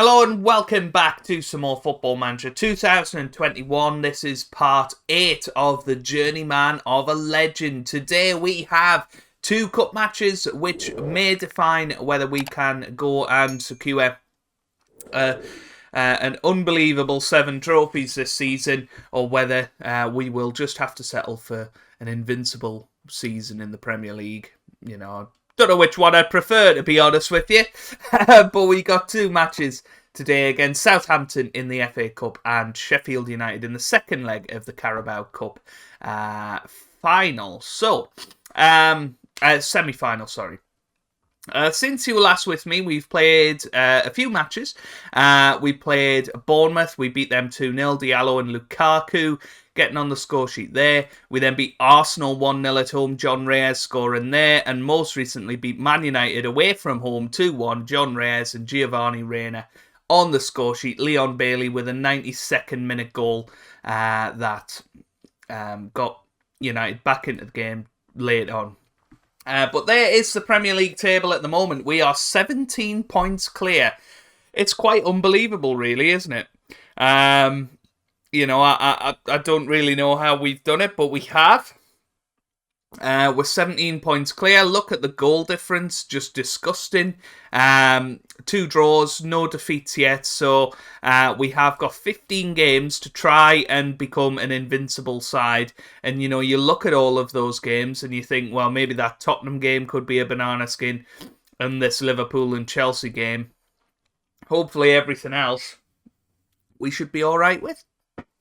Hello and welcome back to some more Football Manager 2021. This is part 8 of the Journeyman of a Legend. Today we have 2 cup matches which may define whether we can go and secure an unbelievable 7 trophies this season, or whether we will just have to settle for an invincible season in the Premier League. You know, don't know which one I'd prefer, to be honest with you. But we got 2 matches today against Southampton in the FA Cup and Sheffield United in the second leg of the Carabao Cup final. So, semi-final, sorry. Since you were last with me, we've played a few matches. We played Bournemouth. We beat them 2-0. Diallo and Lukaku getting on the score sheet there. We then beat Arsenal 1-0 at home. John Reyes scoring there. And most recently beat Man United away from home 2-1. John Reyes and Giovanni Reina on the score sheet. Leon Bailey with a 92nd minute goal that got United back into the game late on. But there is the Premier League table at the moment. We are 17 points clear. It's quite unbelievable, really, isn't it? You know, I don't really know how we've done it, but we have. We're 17 points clear. Look at the goal difference, just disgusting. 2 draws, no defeats yet. So we have got 15 games to try and become an invincible side. And, you know, you look at all of those games and you think, well, maybe that Tottenham game could be a banana skin, and this Liverpool and Chelsea game. Hopefully everything else we should be all right with.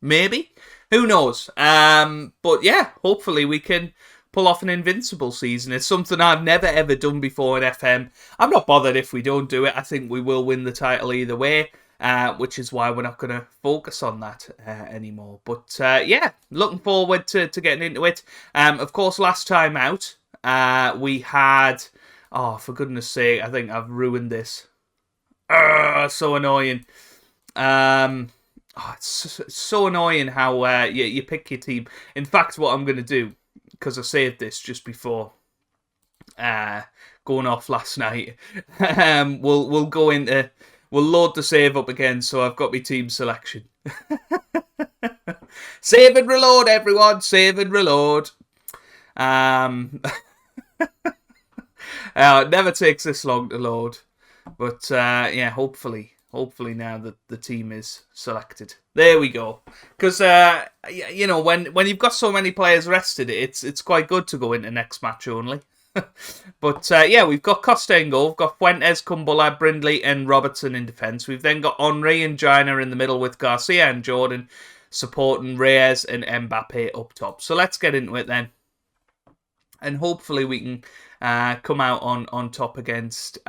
Maybe. Who knows? But yeah, hopefully we can pull off an invincible season. It's something I've never ever done before in FM. I'm not bothered if we don't do it. I think we will win the title either way, which is why we're not going to focus on that anymore. But yeah, looking forward to getting into it. Of course, last time out, we had... Oh, for goodness sake, I think I've ruined this. So annoying. It's so annoying how you pick your team. In fact, what I'm going to do, because I saved this just before going off last night, we'll go into... We'll load the save up again, so I've got my team selection. Save and reload, everyone. Save and reload. It never takes this long to load. But yeah, hopefully now that the team is selected. There we go. Because, you know, when you've got so many players rested, it's quite good to go into next match only. But, yeah, we've got Costa in goal. We've got Fuentes, Kumbulla, Brindley and Robertson in defence. We've then got Henry and Gina in the middle with Garcia and Jordan supporting Reyes and Mbappe up top. So let's get into it then. And hopefully we can come out on top against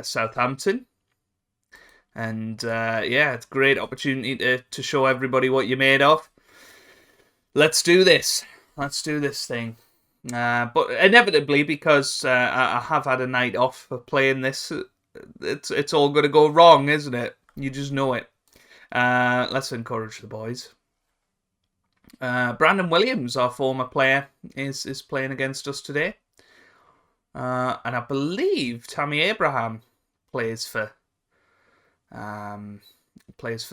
Southampton. And yeah, it's a great opportunity to show everybody what you're made of. Let's do this. Let's do this thing. But inevitably, because I have had a night off for playing this, it's all going to go wrong, isn't it? You just know it. Let's encourage the boys. Brandon Williams, our former player, is playing against us today. And I believe Tammy Abraham plays for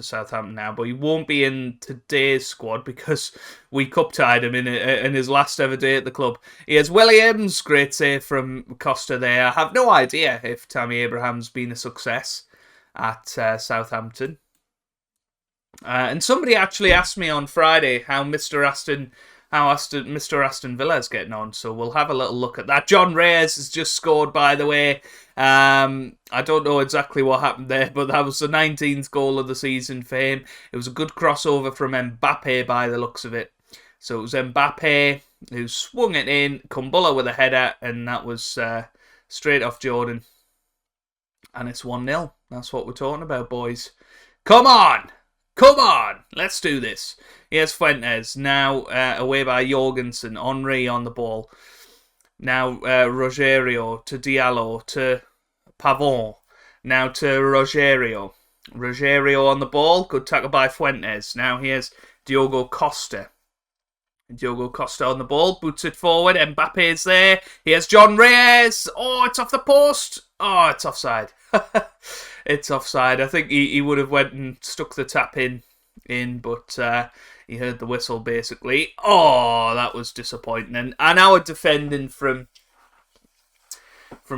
Southampton now, but he won't be in today's squad because we cup-tied him in his last ever day at the club. Here's Williams, great save from Costa there. I have no idea if Tammy Abraham's been a success at Southampton. And somebody actually asked me on Friday how Mr. Aston Villa is getting on, so we'll have a little look at that. John Reyes has just scored, by the way. I don't know exactly what happened there, but that was the 19th goal of the season for him. It was a good crossover from Mbappe by the looks of it. So it was Mbappe who swung it in, Kumbulla with a header, and that was straight off Jordan. And it's 1-0. That's what we're talking about, boys. Come on! Come on! Let's do this. Here's Fuentes, now away by Jorgensen. Henry on the ball. Now Rogerio to Diallo to Pavon. Now to Rogerio. Rogerio on the ball. Good tackle by Fuentes. Now here's Diogo Costa. Diogo Costa on the ball. Boots it forward. Mbappe is there. Here's John Reyes. Oh, it's off the post. Oh, it's offside. It's offside. I think he would have went and stuck the tap in, but he heard the whistle basically. Oh, that was disappointing. And our defending from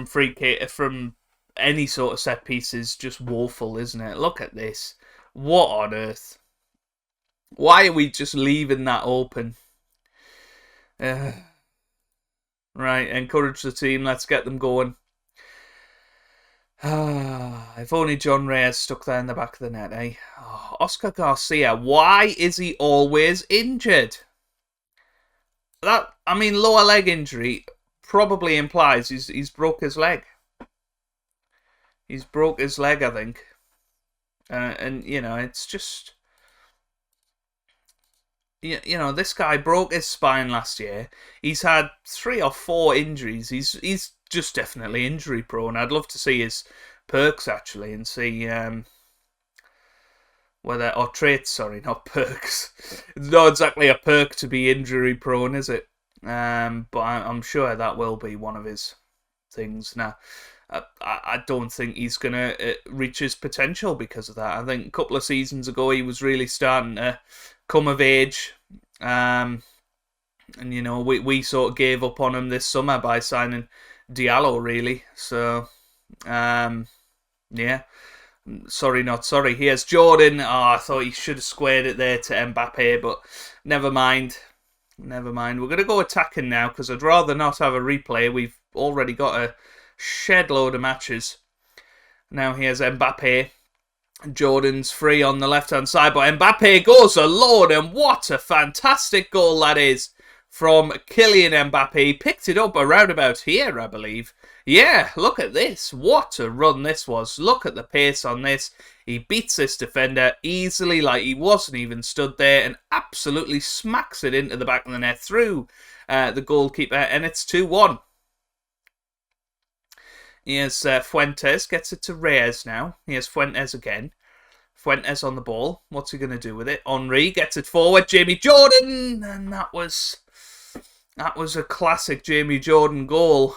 free kick, from any sort of set piece is just woeful, isn't it? Look at this. What on earth? Why are we just leaving that open? Right, encourage the team. Let's get them going. If only John Reyes stuck that in the back of the net, eh? Oh, Oscar Garcia, why is he always injured? Lower leg injury probably implies he's broke his leg. He's broke his leg, I think. And, it's just... this guy broke his spine last year. He's had 3 or 4 injuries. He's just definitely injury prone. I'd love to see his perks, actually, and see whether... Or traits, sorry, not perks. It's not exactly a perk to be injury prone, is it? But I'm sure that will be one of his things. Now, I don't think he's going to reach his potential because of that. I think a couple of seasons ago he was really starting to come of age. And, we sort of gave up on him this summer by signing Diallo, really. So, yeah. Sorry, not sorry. Here's Jordan. Oh, I thought he should have squared it there to Mbappe, but never mind. Never mind. We're going to go attacking now because I'd rather not have a replay. We've already got a shed load of matches. Now here's Mbappe. Jordan's free on the left-hand side, but Mbappe goes alone, and what a fantastic goal that is from Kylian Mbappe. He picked it up around about here, I believe. Yeah, look at this. What a run this was. Look at the pace on this. He beats this defender easily, like he wasn't even stood there, and absolutely smacks it into the back of the net through the goalkeeper, and it's 2-1. Here's Fuentes, gets it to Reyes now. Here's Fuentes again. Fuentes on the ball. What's he going to do with it? Henry gets it forward. Jamie Jordan! And that was a classic Jamie Jordan goal.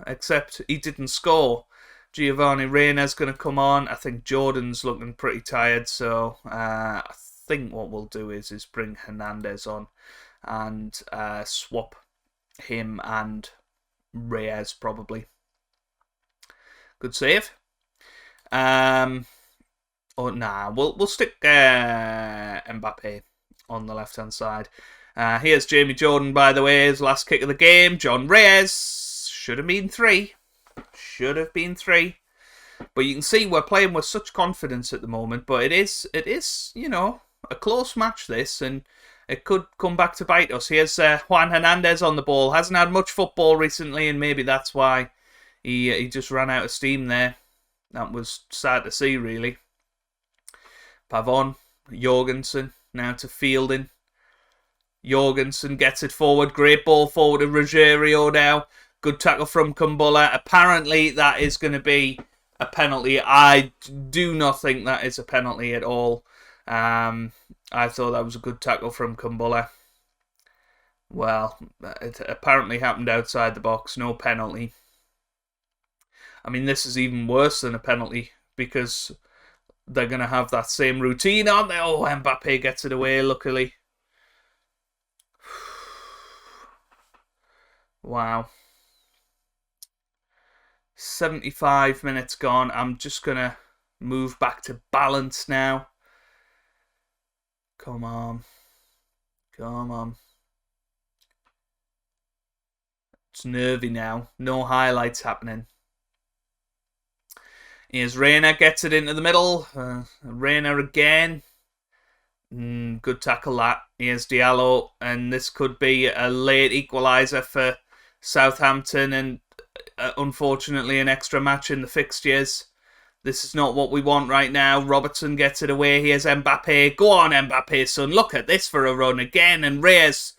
Except he didn't score. Giovanni Reina's going to come on. I think Jordan's looking pretty tired. So I think what we'll do is bring Hernandez on. And swap him and Reyes probably. Good save. We'll stick Mbappe on the left-hand side. Here's Jamie Jordan, by the way, his last kick of the game. John Reyes. Should have been 3. Should have been 3. But you can see we're playing with such confidence at the moment. But it is, a close match, this, and it could come back to bite us. Here's Juan Hernandez on the ball. Hasn't had much football recently, and maybe that's why he just ran out of steam there. That was sad to see, really. Pavon, Jorgensen, now to Fielding. Jorgensen gets it forward. Great ball forward to Rogerio now. Good tackle from Kumbulla. Apparently, that is going to be a penalty. I do not think that is a penalty at all. I thought that was a good tackle from Kumbulla. Well, it apparently happened outside the box. No penalty. I mean, this is even worse than a penalty because they're going to have that same routine, aren't they? Oh, Mbappe gets it away, luckily. Wow. 75 minutes gone. I'm just going to move back to balance now. Come on. Come on. It's nervy now. No highlights happening. Here's Reina, gets it into the middle. Reina again. Good tackle that. Here's Diallo, and this could be a late equaliser for Southampton, and unfortunately an extra match in the fixtures. This is not what we want right now. Robertson gets it away. Here's Mbappe. Go on, Mbappe, son. Look at this for a run again. And Reyes.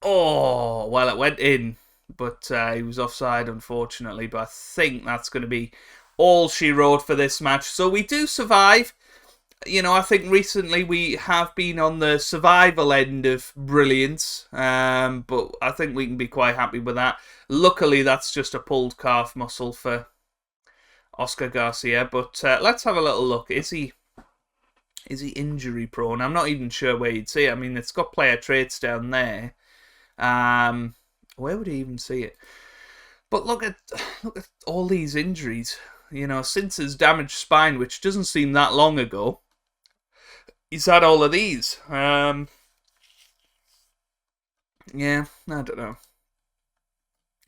Oh, well, it went in, but he was offside, unfortunately. But I think that's going to be all she wrote for this match. So we do survive. I think recently we have been on the survival end of brilliance, but I think we can be quite happy with that. Luckily, that's just a pulled calf muscle for Oscar Garcia. But let's have a little look. Is he injury prone? I'm not even sure where you'd see it. I mean, it's got player traits down there. Where would he even see it? But look at all these injuries. You know, since his damaged spine, which doesn't seem that long ago, he's had all of these. Yeah, I don't know.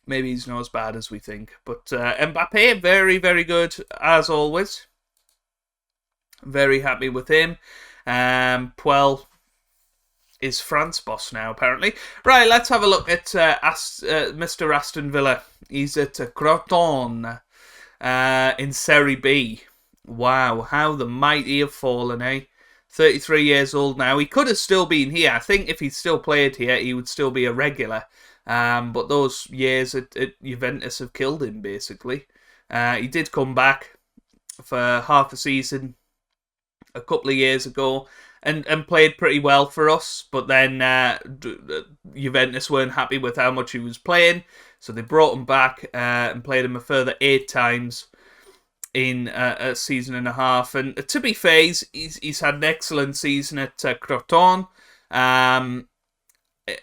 Maybe he's not as bad as we think. But Mbappe, very, very good, as always. Very happy with him. Puel is France boss now, apparently. Right, let's have a look at Mr. Aston Villa. He's at Crotone in Serie B. Wow, how the mighty have fallen, eh? 33 years old now. He could have still been here. I think if he still played here, he would still be a regular. But those years at Juventus have killed him, basically. He did come back for half a season a couple of years ago and played pretty well for us. But then Juventus weren't happy with how much he was playing. So they brought him back and played him a further 8 times in a season and a half. And to be fair, he's had an excellent season at Crotone.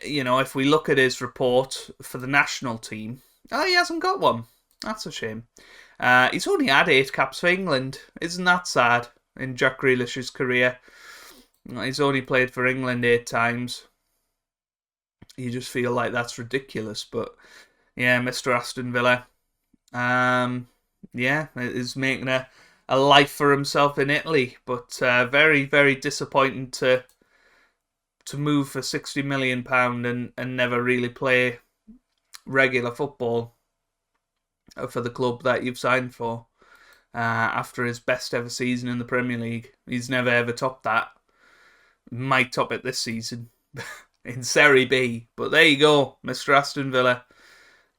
You know, if we look at his report for the national team, he hasn't got one. That's a shame. He's only had 8 caps for England. Isn't that sad? In Jack Grealish's career, he's only played for England 8 times. You just feel like that's ridiculous. But yeah, Mr. Aston Villa, is making a life for himself in Italy. But very, very disappointing to move for £60 million and never really play regular football for the club that you've signed for. After his best ever season in the Premier League. He's never ever topped that. Might top it this season in Serie B. But there you go, Mr. Aston Villa.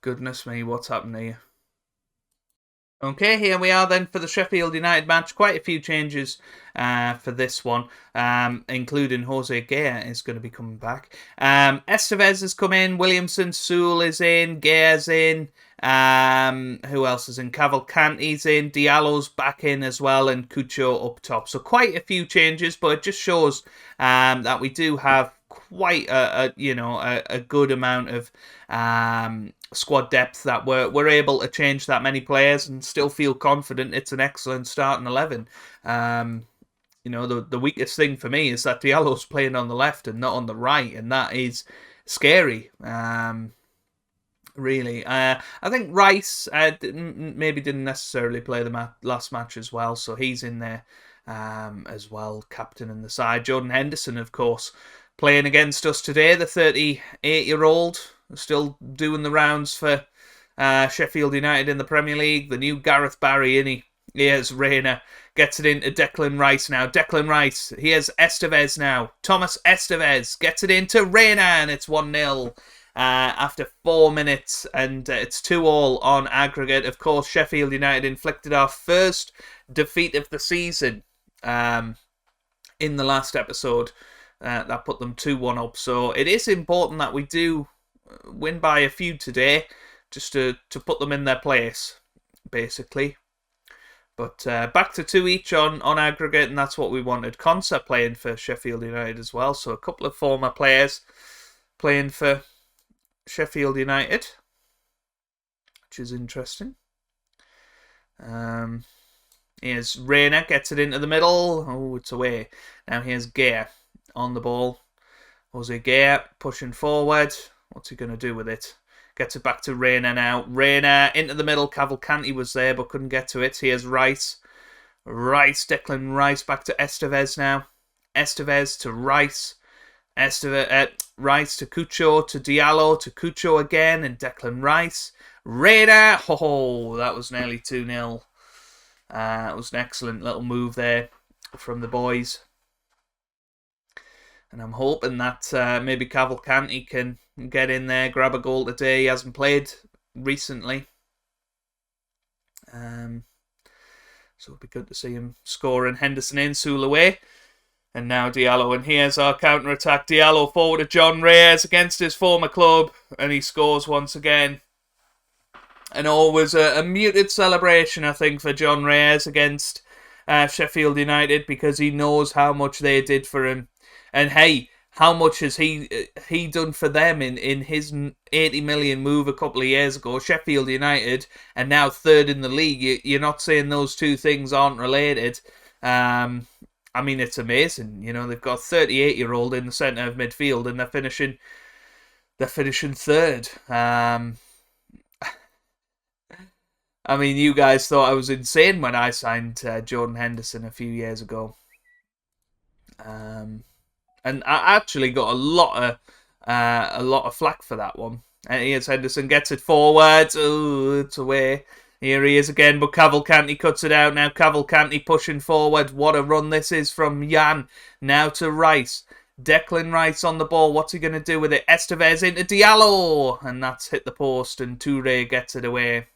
Goodness me, what's happened here? Okay, here we are then for the Sheffield United match. Quite a few changes for this one, including Jose Gea is going to be coming back. Estevez has come in, Williamson, Sewell is in, Gea's in. Who else is in? Cavalcanti's in, Diallo's back in as well, and Cucho up top. So quite a few changes, but it just shows that we do have quite a good amount of squad depth, that we're able to change that many players and still feel confident it's an excellent starting 11. You know, the weakest thing for me is that Diallo's playing on the left and not on the right, and that is scary. Really. I think Rice maybe didn't necessarily play the last match as well, so he's in there as well, captain in the side. Jordan Henderson, of course, playing against us today, the 38-year-old, still doing the rounds for Sheffield United in the Premier League. The new Gareth Barry, innit? Here's Reina, gets it into Declan Rice now. Declan Rice, here's Estevez now. Thomas Estevez gets it into Reina, and it's 1-0. After 4 minutes, and it's 2-2 on aggregate. Of course, Sheffield United inflicted our first defeat of the season in the last episode. That put them 2-1 up. So it is important that we do win by a few today, just to put them in their place, basically. But back to 2 each on aggregate, and that's what we wanted. Consa playing for Sheffield United as well, so a couple of former players playing for Sheffield United, which is interesting. Here's Reina, gets it into the middle. Oh, it's away. Now here's Gea on the ball. Jose Gea pushing forward. What's he going to do with it? Gets it back to Reina now. Reina into the middle. Cavalcanti was there but couldn't get to it. Here's Rice. Declan Rice back to Estevez now. Estevez to Rice. Rice to Cucho, to Diallo, to Cucho again, and Declan Rice. Reina, that was nearly 2-0. It was an excellent little move there from the boys. And I'm hoping that maybe Cavalcanti can get in there, grab a goal today. He hasn't played recently. So it'll be good to see him score, and Henderson in, Sewell away. And now Diallo, and here's our counter-attack. Diallo forward to John Reyes against his former club, and he scores once again. And always a muted celebration, I think, for John Reyes against Sheffield United, because he knows how much they did for him. And hey, how much has he done for them in his 80 million move a couple of years ago? Sheffield United and now third in the league. You're not saying those two things aren't related. I mean, it's amazing. You know, they've got a 38-year-old in the centre of midfield, and they're finishing third. I mean, you guys thought I was insane when I signed Jordan Henderson a few years ago. And I actually got a lot of flack for that one. And here's Henderson, gets it forward. Oh, it's away. Here he is again, but Cavalcanti cuts it out. Now Cavalcanti pushing forward. What a run this is from Jan. Now to Rice. Declan Rice on the ball. What's he going to do with it? Estevez into Diallo. And that's hit the post, and Toure gets it away.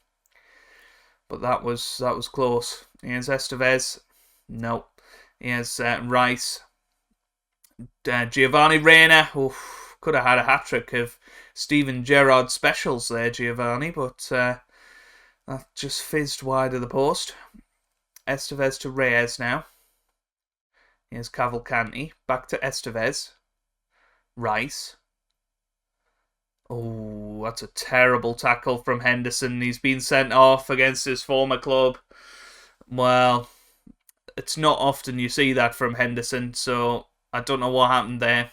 But that was close. Here's Estevez. No. Here's Rice. Giovanni Reina. Oof, could have had a hat-trick of Steven Gerrard specials there, Giovanni. But that just fizzed wide of the post. Estevez to Reyes now. Here's Cavalcanti. Back to Estevez. Rice. Oh, that's a terrible tackle from Henderson. He's been sent off against his former club. Well, it's not often you see that from Henderson, so I don't know what happened there.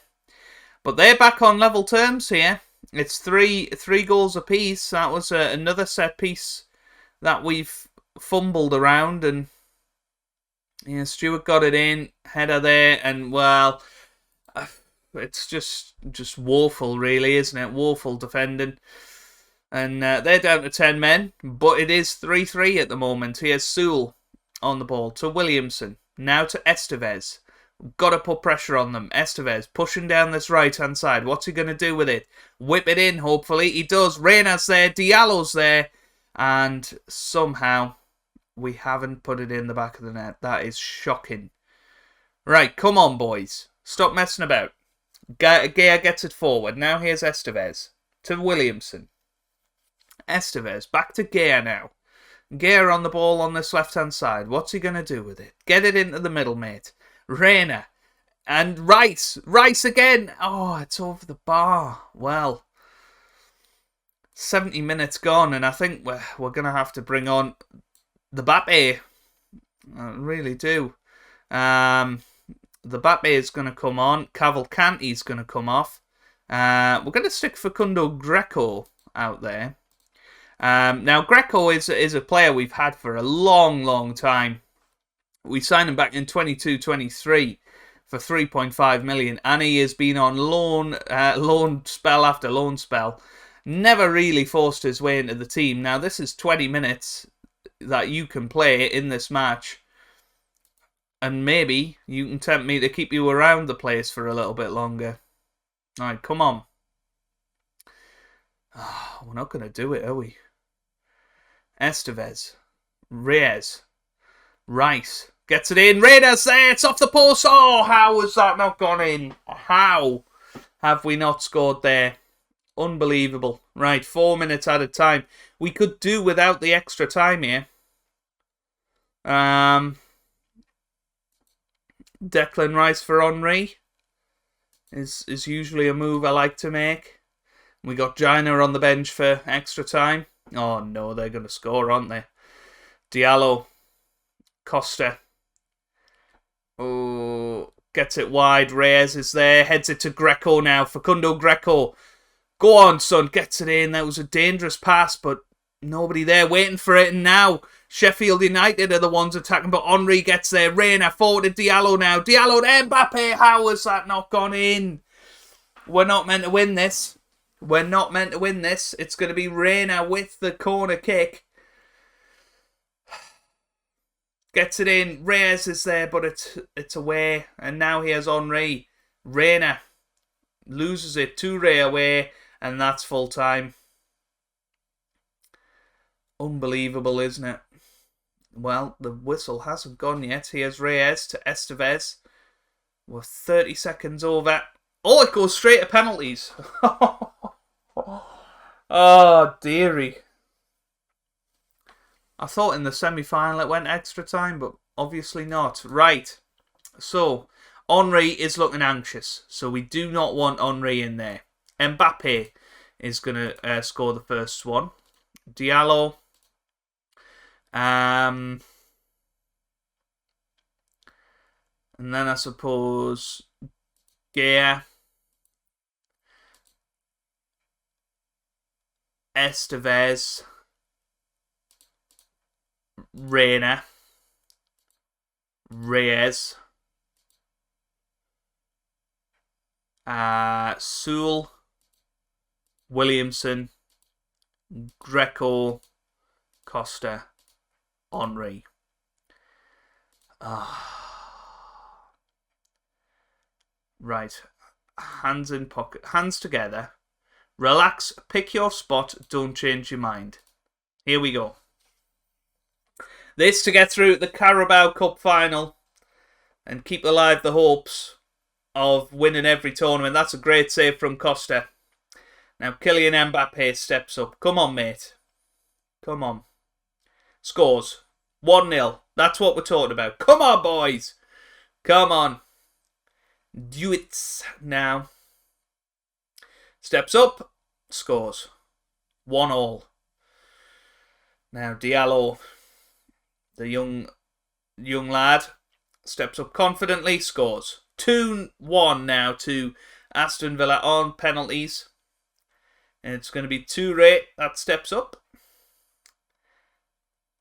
But they're back on level terms here. It's three goals apiece. That was another set piece that we've fumbled around, and yeah, Stewart got it in, header there, and well, it's just woeful, really, isn't it? Woeful defending. And they're down to 10 men, but it is 3-3 at the moment. Here's Sewell on the ball to Williamson. Now to Estevez. Got to put pressure on them. Estevez pushing down this right-hand side. What's he going to do with it? Whip it in, hopefully. He does. Reina's there. Diallo's there. And somehow we haven't put it in the back of the net. That is shocking. Right, come on, boys. Stop messing about. Gea gets it forward. Now here's Estevez to Williamson. Estevez back to Gea now. Gea on the ball on this left-hand side. What's he going to do with it? Get it into the middle, mate. Reina. And Rice. Rice again. Oh, it's over the bar. Well, 70 minutes gone, and I think we're going to have to bring on the Bappe. I really do. The Bappe is going to come on. Cavalcanti's going to come off. We're going to stick Facundo Greco out there. Now, Greco is a player we've had for a long, long time. We signed him back in 22-23 for 3.5 million, and he has been on loan spell after loan spell. Never really forced his way into the team. Now, this is 20 minutes that you can play in this match, and maybe you can tempt me to keep you around the place for a little bit longer. Alright, come on. Oh, we're not going to do it, are we? Estevez. Reyes. Rice. Gets it in. Raiders there. It's off the post. Oh, how has that not gone in? How have we not scored there? Unbelievable. Right, 4 minutes at a time. We could do without the extra time here. Declan Rice for Henry is usually a move I like to make. We got Gina on the bench for extra time. Oh no, they're going to score, aren't they? Diallo. Costa. Oh, gets it wide. Reyes is there. Heads it to Greco now. Facundo Greco. Go on, son. Gets it in. That was a dangerous pass, but nobody there waiting for it. And now Sheffield United are the ones attacking, but Henry gets there. Reina forward to Diallo now. Diallo to Mbappe. How has that not gone in? We're not meant to win this. We're not meant to win this. It's going to be Reina with the corner kick. Gets it in. Reyes is there, but it's away. And now here's Henry. Reina loses it. Toure away. And that's full time. Unbelievable, isn't it? Well, the whistle hasn't gone yet. Here's Reyes to Estevez. We're 30 seconds over. Oh, it goes straight to penalties. Oh, dearie. I thought in the semi-final it went extra time, but obviously not. Right. So, Henry is looking anxious. So we do not want Henry in there. Mbappe is going to score the first one. Diallo. And then I suppose Gea. Estevez. Reina. Reyes. Sewell. Williamson. Greco. Costa. Henry. Right. Hands in pocket. Hands together. Relax. Pick your spot. Don't change your mind. Here we go. This to get through the Carabao Cup final and keep alive the hopes of winning every tournament. That's a great save from Costa. Now Kylian Mbappe steps up. Come on, mate. Come on. Scores. 1-0. That's what we're talking about. Come on, boys. Come on. Do it now. Steps up. Scores. 1-1. Now Diallo, the young lad, steps up confidently. Scores. 2-1 now to Aston Villa on penalties. And it's going to be Toure that steps up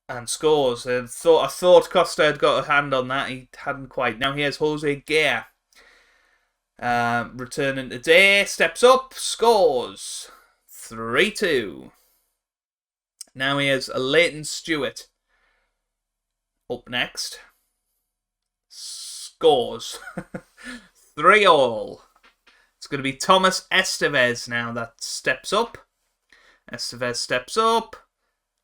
and scores. And I thought Costa had got a hand on that. He hadn't quite. Now here's Jose Gea. Returning today. Steps up. Scores. 3-2. Now here's Leighton Stewart. Up next. Scores. 3-3. It's going to be Thomas Estevez now that steps up. Estevez steps up.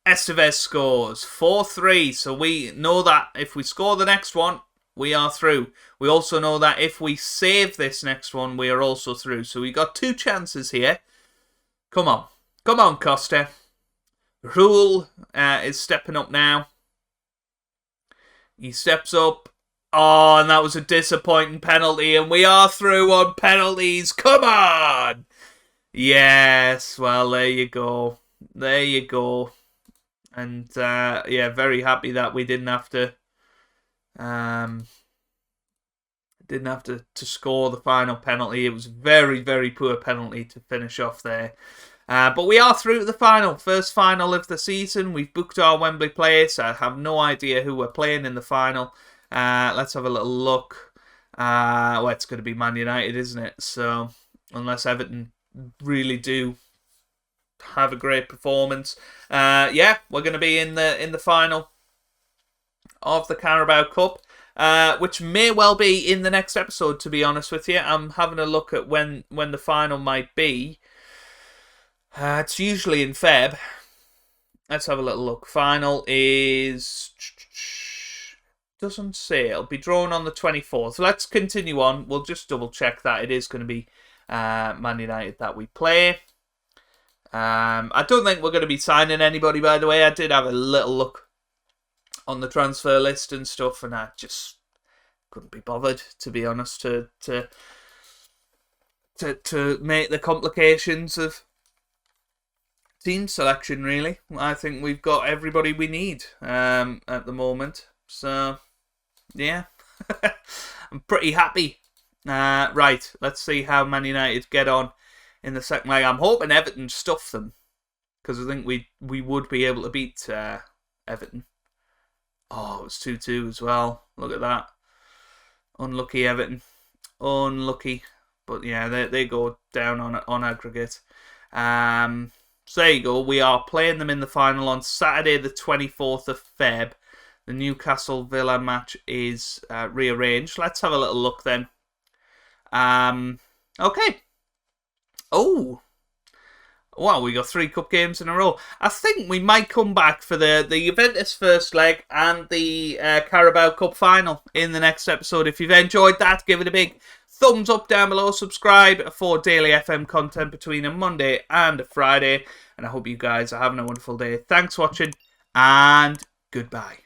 Estevez scores 4-3. So we know that if we score the next one, we are through. We also know that if we save this next one, we are also through. So we got 2 chances here. Come on. Come on, Costa. Rule is stepping up now. He steps up. Oh, and that was a disappointing penalty. And we are through on penalties. Come on! Yes, well, there you go. There you go. And, yeah, very happy that we didn't have to... to score the final penalty. It was a very, very poor penalty to finish off there. But we are through to the final. First final of the season. We've booked our Wembley place. I have no idea who we're playing in the final. Let's have a little look. Well, it's going to be Man United, isn't it? So, unless Everton really do have a great performance. Yeah, we're going to be in the final of the Carabao Cup. Which may well be in the next episode, to be honest with you. I'm having a look at when the final might be. It's usually in Feb. Let's have a little look. Final is... doesn't say. It'll be drawn on the 24th. Let's continue on. We'll just double check that it is going to be Man United that we play. I don't think we're going to be signing anybody, by the way. I did have a little look on the transfer list and stuff, and I just couldn't be bothered, to be honest, to make the complications of team selection, really. I think we've got everybody we need at the moment. So, yeah. I'm pretty happy. Right, let's see how Man United get on in the second leg. I'm hoping Everton stuff them, because I think we would be able to beat Everton. Oh, it was 2-2 as well. Look at that. Unlucky Everton. Unlucky. But yeah, they go down on aggregate. So there you go. We are playing them in the final on Saturday the 24th of Feb. The Newcastle Villa match is rearranged. Let's have a little look then. Okay. Oh. Wow, we got 3 cup games in a row. I think we might come back for the Juventus first leg and the Carabao Cup final in the next episode. If you've enjoyed that, give it a big thumbs up down below. Subscribe for daily FM content between a Monday and a Friday. And I hope you guys are having a wonderful day. Thanks for watching, and goodbye.